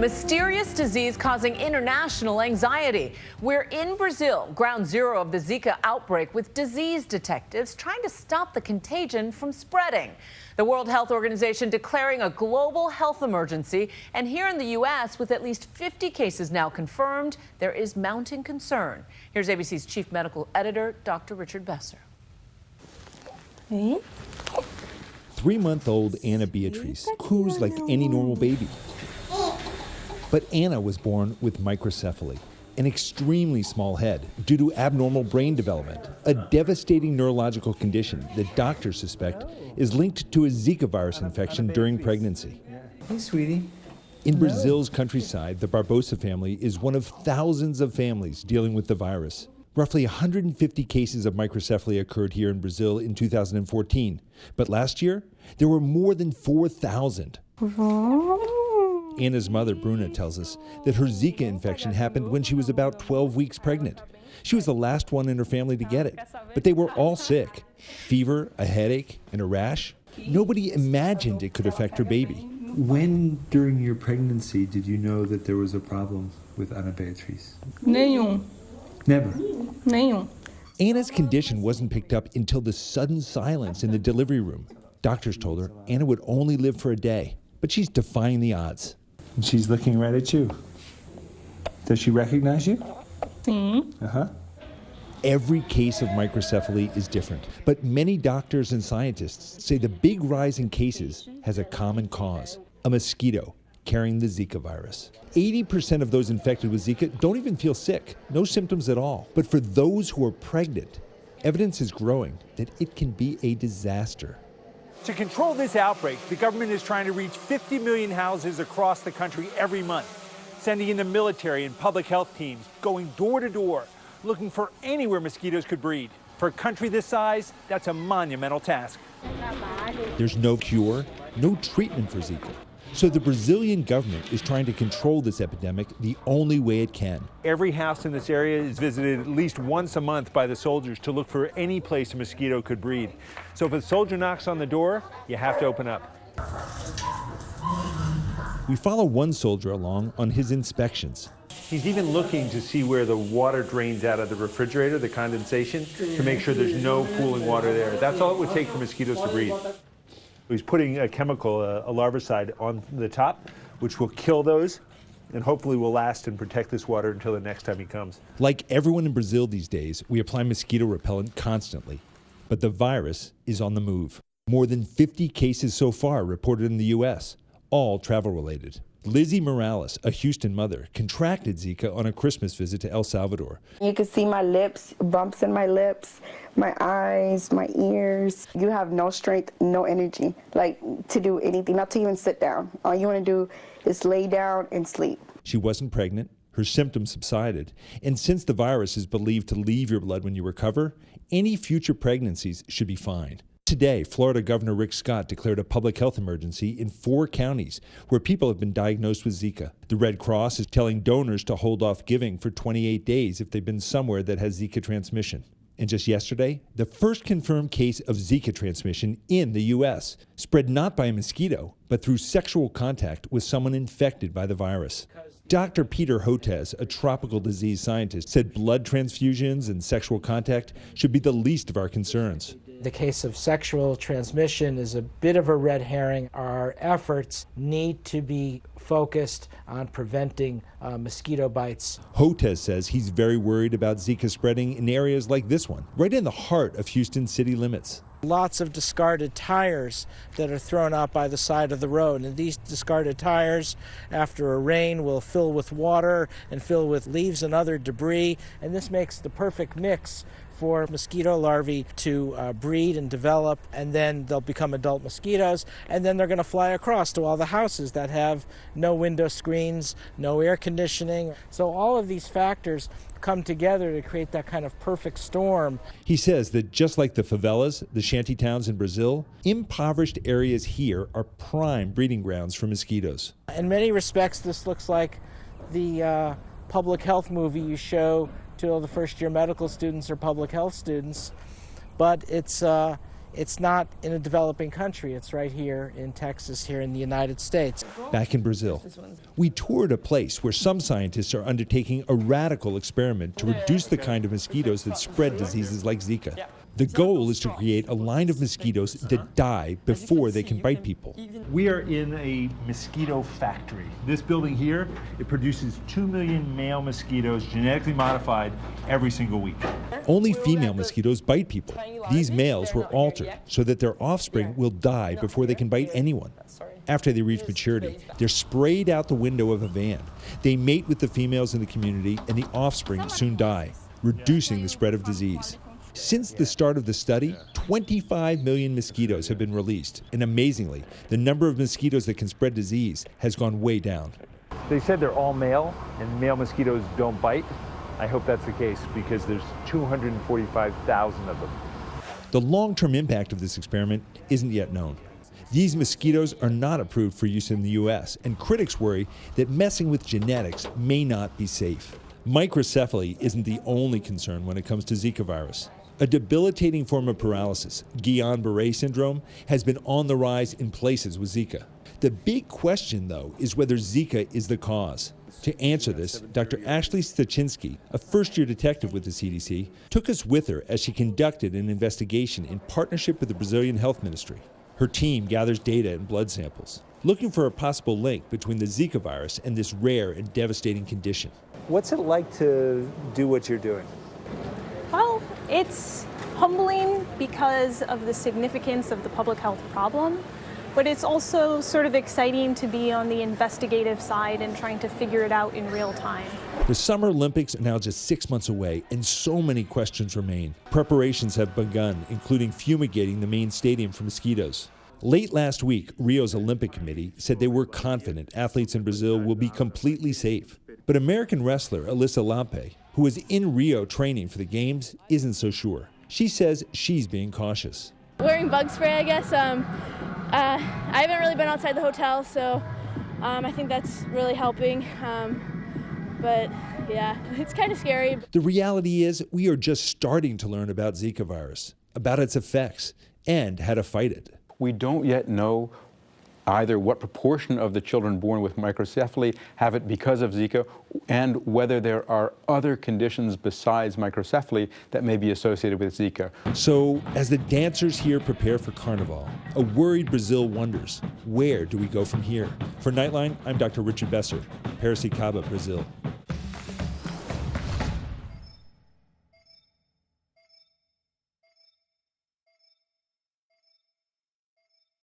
mysterious disease causing international anxiety. We're in Brazil, ground zero of the Zika outbreak, with disease detectives trying to stop the contagion from spreading. The World Health Organization declaring a global health emergency. And here in the U.S., with at least 50 cases now confirmed, there is mounting concern. Here's ABC's chief medical editor, Dr. Richard Besser. 3-month-old Anna Beatrice coos like any normal baby. But Anna was born with microcephaly, an extremely small head due to abnormal brain development, a devastating neurological condition that doctors suspect is linked to a Zika virus infection during pregnancy. Hey, sweetie. In Brazil's countryside, the Barbosa family is one of thousands of families dealing with the virus. Roughly 150 cases of microcephaly occurred here in Brazil in 2014. But last year, there were more than 4,000. Anna's mother, Bruna, tells us that her Zika infection happened when she was about 12 weeks pregnant. She was the last one in her family to get it, but they were all sick. Fever, a headache, and a rash. Nobody imagined it could affect her baby. When during your pregnancy did you know that there was a problem with Ana Beatriz? Nenhum. Never? Nenhum. Anna's condition wasn't picked up until the sudden silence in the delivery room. Doctors told her Anna would only live for a day, but she's defying the odds. And she's looking right at you. Does she recognize you? Sim. Every case of microcephaly is different, but many doctors and scientists say the big rise in cases has a common cause: a mosquito carrying the Zika virus. 80% of those infected with Zika don't even feel sick, no symptoms at all. But for those who are pregnant, evidence is growing that it can be a disaster. To control this outbreak, the government is trying to reach 50 million houses across the country every month, sending in the military and public health teams, going door to door, looking for anywhere mosquitoes could breed. For a country this size, that's a monumental task. There's no cure, no treatment for Zika. So the Brazilian government is trying to control this epidemic the only way it can. Every house in this area is visited at least once a month by the soldiers to look for any place a mosquito could breed. So if a soldier knocks on the door, you have to open up. We follow one soldier along on his inspections. He's even looking to see where the water drains out of the refrigerator, the condensation, to make sure there's no pooling water there. That's all it would take for mosquitoes to breed. He's putting a chemical, a larvicide, on the top, which will kill those and hopefully will last and protect this water until the next time he comes. Like everyone in Brazil these days, we apply mosquito repellent constantly. But the virus is on the move. More than 50 cases so far reported in the U.S., all travel-related. Lizzie Morales, a Houston mother, contracted Zika on a Christmas visit to El Salvador. You can see my lips, bumps in my lips, my eyes, my ears. You have no strength, no energy, like to do anything, not to even sit down. All you want to do is lay down and sleep. She wasn't pregnant. Her symptoms subsided. And since the virus is believed to leave your blood when you recover, any future pregnancies should be fine. Today, Florida Governor Rick Scott declared a public health emergency in 4 counties where people have been diagnosed with Zika. The Red Cross is telling donors to hold off giving for 28 days if they've been somewhere that has Zika transmission. And just yesterday, the first confirmed case of Zika transmission in the U.S. spread not by a mosquito, but through sexual contact with someone infected by the virus. Dr. Peter Hotez, a tropical disease scientist, said blood transfusions and sexual contact should be the least of our concerns. The case of sexual transmission is a bit of a red herring. Our efforts need to be focused on preventing mosquito bites. Hotez says he's very worried about Zika spreading in areas like this one, right in the heart of Houston city limits. Lots of discarded tires that are thrown out by the side of the road. And these discarded tires, after a rain, will fill with water and fill with leaves and other debris. And this makes the perfect mix for mosquito larvae to breed and develop, and then they'll become adult mosquitoes, and then they're going to fly across to all the houses that have no window screens, no air conditioning. So all of these factors come together to create that kind of perfect storm. He says that just like the favelas, the shanty towns in Brazil, impoverished areas here are prime breeding grounds for mosquitoes. In many respects, this looks like the public health movie you show to all the first-year medical students or public health students, but it's It's not in a developing country. It's right here in Texas, here in the United States. Back in Brazil, we toured a place where some scientists are undertaking a radical experiment to reduce the kind of mosquitoes that spread diseases like Zika. The goal is to create a line of mosquitoes that die before they can bite people. We are in a mosquito factory. This building here, it produces 2 million male mosquitoes genetically modified every single week. Only female mosquitoes bite people. These males were altered so that their offspring will die before they can bite anyone. After they reach maturity, they're sprayed out the window of a van. They mate with the females in the community, and the offspring soon die, reducing the spread of disease. Since the start of the study, 25 million mosquitoes have been released, and amazingly, the number of mosquitoes that can spread disease has gone way down. They said they're all male, and male mosquitoes don't bite. I hope that's the case because there's 245,000 of them. The long-term impact of this experiment isn't yet known. These mosquitoes are not approved for use in the U.S., and critics worry that messing with genetics may not be safe. Microcephaly isn't the only concern when it comes to Zika virus. A debilitating form of paralysis, Guillain-Barré syndrome, has been on the rise in places with Zika. The big question, though, is whether Zika is the cause. To answer this, Dr. Ashley Stachinsky, a first-year detective with the CDC, took us with her as she conducted an investigation in partnership with the Brazilian Health Ministry. Her team gathers data and blood samples, looking for a possible link between the Zika virus and this rare and devastating condition. What's it like to do what you're doing? Well, it's humbling because of the significance of the public health problem, but it's also sort of exciting to be on the investigative side and trying to figure it out in real time. The Summer Olympics are now just 6 months away, and so many questions remain. Preparations have begun, including fumigating the main stadium for mosquitoes. Late last week, Rio's Olympic Committee said they were confident athletes in Brazil will be completely safe. But American wrestler Alyssa Lampe, who was in Rio training for the Games, isn't so sure. She says she's being cautious. Wearing bug spray, I guess. I haven't really been outside the hotel, so I think that's really helping. But yeah, it's kind of scary. The reality is we are just starting to learn about Zika virus, about its effects, and how to fight it. We don't yet know either what proportion of the children born with microcephaly have it because of Zika, and whether there are other conditions besides microcephaly that may be associated with Zika. So, as the dancers here prepare for Carnival, a worried Brazil wonders, where do we go from here? For Nightline, I'm Dr. Richard Besser, Piracicaba, Brazil.